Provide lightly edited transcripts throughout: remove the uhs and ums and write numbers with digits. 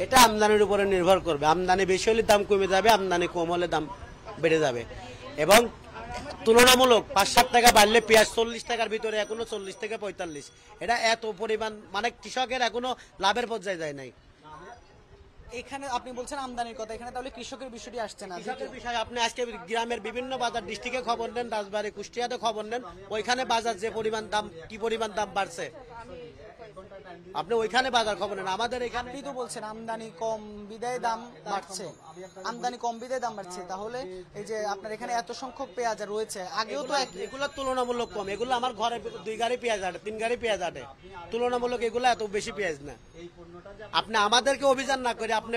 এটা আমদানির উপরে নির্ভর করবে। আমদানি বেশি হলে দাম কমে যাবে, আমদানি কম হলে দাম বেড়ে যাবে। এবং তুলনামূলক ৫-৭ টাকা বাড়লে পেঁয়াজ ৪০ টাকার ভিতরে এখনো ৪০ থেকে ৪৫। এটা এত পরিমাণ, মানে কৃষকের এখনো লাভের পর্যায়ে যায় নাই। এখানে আপনি বলছেন আমদানির কথা, এখানে তাহলে কৃষকের বিষয়টি আসছে না। কৃষকের বিষয় আপনি আজকে গ্রামের বিভিন্ন বাজার, ডিস্ট্রিক্টে খবর নেন, রাজবাড়ী, কুষ্টিয়াতে খবর নেন, ওইখানে বাজার যে পরিমাণ দাম, কি পরিমাণ দাম বাড়ছে আপনি ওইখানে বাজার খবর নেন। আমাদের এখানে আপনি তো বলছেন আমদানি কম বিদায় দাম বাড়ছে, আমদানি কম বিদায় দাম বাড়ছে, তাহলে এই যে আপনার এখানে এত সংখ্যক পেঁয়াজ রয়েছে, আগেও তো এগুলো তুলনামূলক কম। এগুলো আমার ঘরে 2 গাড়ি পেঁয়াজ আটে, 3 গাড়ি পেঁয়াজ আটে, তুলনামূলক এগুলো এত বেশি পেঁয়াজ না। আপনি আমাদেরকে অভিযান না করে আপনি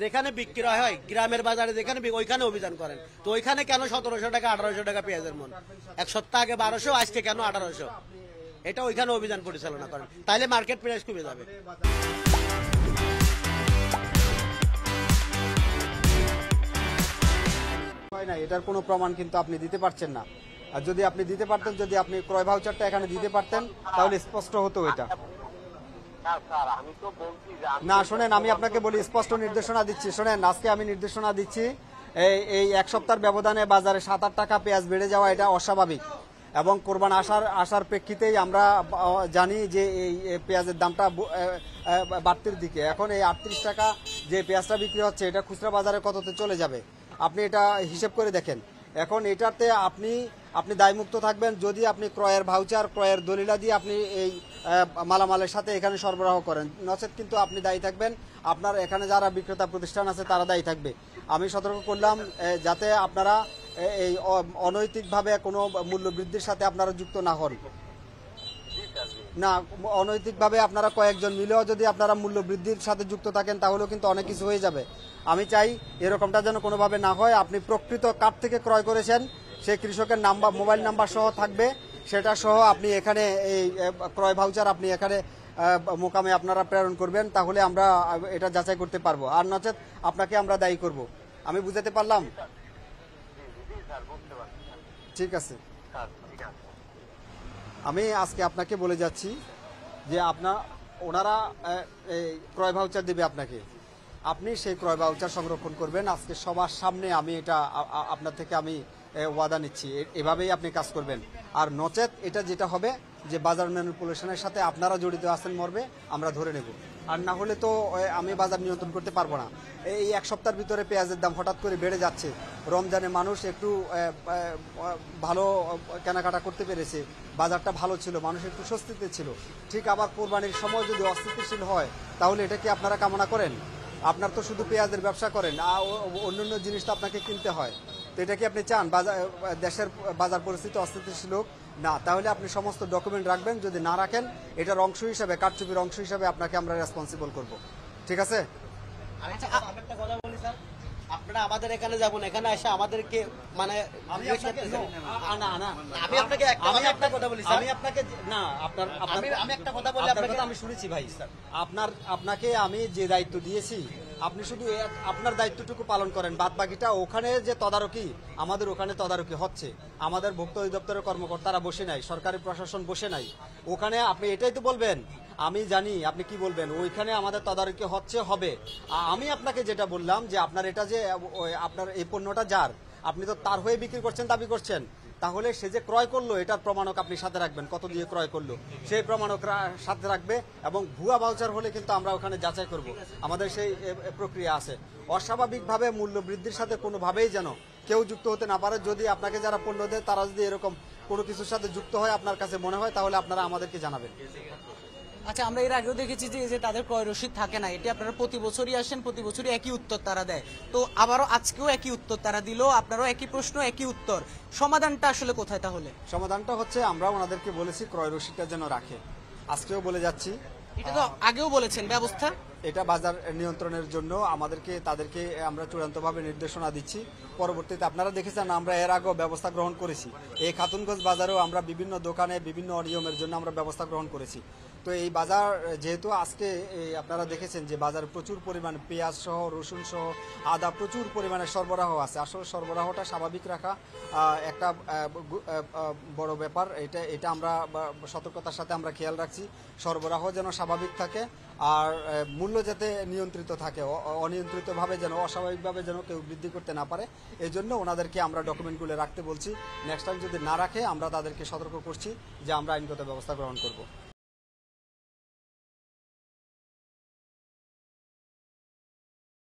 যেখানে বিক্রি হয় গ্রামের বাজারে যেখানে ওইখানে অভিযান করেন। তো ওইখানে কেন ১৭০০ টাকা ১৮০০ টাকা পেঁয়াজের মন? এক সপ্তাহ আগে ১২০০, আজকে কেন ১৮০০? এটা ওইখানে অভিযান পরিচালনা করেন, তাইলে মার্কেট প্রাইস কমে যাবে। হয় না, এটার কোনো প্রমাণ কিন্তু আপনি দিতে পারছেন না। আর যদি আপনি দিতে পারতেন, যদি আপনি ক্রয় ভাউচারটা এখানে দিতে পারতেন, তাহলে স্পষ্ট হতো এটা। না শোনেন, আমি আপনাকে বলি, স্পষ্ট নির্দেশনা দিচ্ছি। শোনেন, আজকে আমি নির্দেশনা দিচ্ছি, এই এক সপ্তাহের ব্যবধানে বাজারে 7-8 টাকা পেঁয়াজ বেড়ে যাওয়া এটা অস্বাভাবিক। এবং কোরবান আসার প্রেক্ষিতেই আমরা জানি যে এই পেঁয়াজের দামটা বাড়তির দিকে। এখন এই 38 টাকা যে পেঁয়াজটা বিক্রি হচ্ছে, এটা খুচরা বাজারে কততে চলে যাবে আপনি এটা হিসেব করে দেখেন। এখন এটাতে আপনি দায়মুক্ত থাকবেন যদি আপনি ক্রয়ের ভাউচার, ক্রয়ের দলিলা দিয়ে আপনি এই মালামালের সাথে এখানে সরবরাহ করেন। নচেত কিন্তু আপনি দায়ী থাকবেন, আপনার এখানে যারা বিক্রেতা প্রতিষ্ঠান আছে তারা দায়ী থাকবে। আমি সতর্ক করলাম যাতে আপনারা এই অনৈতিকভাবে কোনো মূল্য বৃদ্ধির সাথে আপনারা যুক্ত না হন। না, অনৈতিকভাবে আপনারা কয়েকজন মিলেও যদি আপনারা মূল্য বৃদ্ধির সাথে যুক্ত থাকেন তাহলেও কিন্তু অনেক কিছু হয়ে যাবে। আমি চাই এরকমটা যেন কোনোভাবে না হয়। আপনি প্রকৃত কার থেকে ক্রয় করেছেন সেই কৃষকের নাম্বার, মোবাইল নাম্বার সহ থাকবে, সেটা সহ আপনি এখানে এই ক্রয় ভাউচার আপনি এখানে মোকামে আপনারা প্রেরণ করবেন, তাহলে আমরা এটা যাচাই করতে পারবো। আর নচেত আপনাকে আমরা দায়ী করব। আমি বুঝাতে পারলাম? ঠিক আছে। আমি আজকে আপনাকে বলে যাচ্ছি যে ওনারা ক্রয় ভাউচার দেবে আপনাকে, আপনি সেই ক্রয় ভাউচার সংরক্ষণ করবেন। আজকে সবার সামনে আমি এটা আপনার থেকে আমি ওয়াদা নিচ্ছি, এভাবেই আপনি কাজ করবেন। আর নচেত এটা যেটা হবে যে বাজার ম্যানিপুলেশনের সাথে আপনারা জড়িত আছেন মর্মে আমরা ধরে নেব। আর না হলে তো আমি বাজার নিয়ন্ত্রণ করতে পারবো না। এই এক সপ্তাহের ভিতরে পেঁয়াজের দাম হঠাৎ করে বেড়ে যাচ্ছে। রমজানে মানুষ একটু ভালো কেনাকাটা করতে পেরেছে, বাজারটা ভালো ছিল, মানুষ একটু স্বস্তিতে ছিল। ঠিক আবার কোরবানির সময় যদি অস্থিতিশীল হয়, তাহলে এটা কি আপনারা কামনা করেন? আপনার তো শুধু পেঁয়াজের ব্যবসা করেন, অন্যান্য জিনিস তো আপনাকে কিনতে হয়। তো এটা কি আপনি চান দেশের বাজার পরিস্থিতি অস্থিতিশীল হোক? না, তাহলে আপনি সমস্ত ডকুমেন্ট রাখবেন। যদি না রাখেন, এটার অংশ হিসাবে, কারচুপির অংশ হিসাবে আপনাকে আমরা রেসপন্সিবল করব। ঠিক আছে? একটা কথা বলি স্যার, আপনারা আমাদের এখানে যাবেন, এখানে এসে আমাদেরকে মানে আমি আপনাকে একটা কথা বলি স্যার, আমি একটা কথা বলি আপনাকে, আমি শুনেছি ভাই স্যার, আপনাকে আমি যে দায়িত্ব দিয়েছি আপনি শুধু আপনার দায়িত্বটুকু পালন করেন, বাদ বাকিটা ওখানে যে তদারকি, আমাদের ওখানে তদারকি হচ্ছে, আমাদের ভোক্তা অধিদপ্তরের কর্মকর্তারা বসে নাই, সরকারি প্রশাসন বসে নাই, ওখানে আপনি এটাই তো বলবেন। আমি জানি আপনি কি বলবেন, ওইখানে আমাদের তদারকি হচ্ছে, হবে। আমি আপনাকে যেটা বললাম যে আপনার এটা যে আপনার এই পণ্যটা যার, আপনি তো তার হয়ে বিক্রি করছেন, দাবি করছেন, তাহলে সে যে ক্রয় করলো এটার প্রমাণক আপনি সাথে রাখবেন, কত দিয়ে ক্রয় করলো সেই প্রমাণক সাথে রাখবে। এবং ভুয়া ভাউচার হলে কিন্তু আমরা ওখানে যাচাই করব, আমাদের সেই প্রক্রিয়া আছে। অস্বাভাবিকভাবে মূল্য বৃদ্ধির সাথে কোনোভাবেই যেন কেউ যুক্ত হতে না পারে। যদি আপনাকে যারা পণ্য দেয় তারা যদি এরকম কোনো কিছুর সাথে যুক্ত হয় আপনার কাছে মনে হয়, তাহলে আপনারা আমাদেরকে জানাবেন। আচ্ছা, আমরা এর আগেও দেখেছি যে তাদের ক্রয় রসিদ থাকে না, এটি আপনারা প্রতি বছরই আসেন, প্রতি বছরই একই উত্তর তারা দেয়, তো আবারও আজকেও একই উত্তর তারা দিল, আপনারাও একই প্রশ্ন একই উত্তর। সমাধানটা আসলে কোথায় তাহলে? সমাধানটা হচ্ছে আমরা ওনাদেরকে বলেছি ক্রয় রসিদটা যেন রাখে, আজকেও বলে যাচ্ছি। এটা তো আগেও বলেছেন ব্যবস্থা, এটা বাজার নিয়ন্ত্রণের জন্য তাদেরকে আমরা চূড়ান্তভাবে নির্দেশনা দিচ্ছি। পরবর্তীতে আপনারা দেখেছেন আমরা এর আগেও ব্যবস্থা গ্রহণ করেছি। এই খাতুনগঞ্জ বাজারেও আমরা বিভিন্ন দোকানে বিভিন্ন অনিয়মের জন্য আমরা ব্যবস্থা গ্রহণ করেছি। তো এই বাজার যেহেতু আজকে এই আপনারা দেখেছেন যে বাজারে প্রচুর পরিমাণে পেঁয়াজ সহ রসুন সহ আদা প্রচুর পরিমাণে সরবরাহ আছে। আসলে সরবরাহটা স্বাভাবিক রাখা একটা বড় ব্যাপার। এটা আমরা সতর্কতার সাথে আমরা খেয়াল রাখছি, সরবরাহ যেন স্বাভাবিক থাকে আর মূল্য যাতে নিয়ন্ত্রিত থাকে, অনিয়ন্ত্রিতভাবে যেন অস্বাভাবিকভাবে যেন কেউ বৃদ্ধি করতে না পারে। এই জন্য ওনাদেরকে আমরা ডকুমেন্টগুলো রাখতে বলছি। নেক্সট টাইম যদি না রাখে আমরা তাদেরকে সতর্ক করছি যে আমরা আইনগত ব্যবস্থা গ্রহণ করব।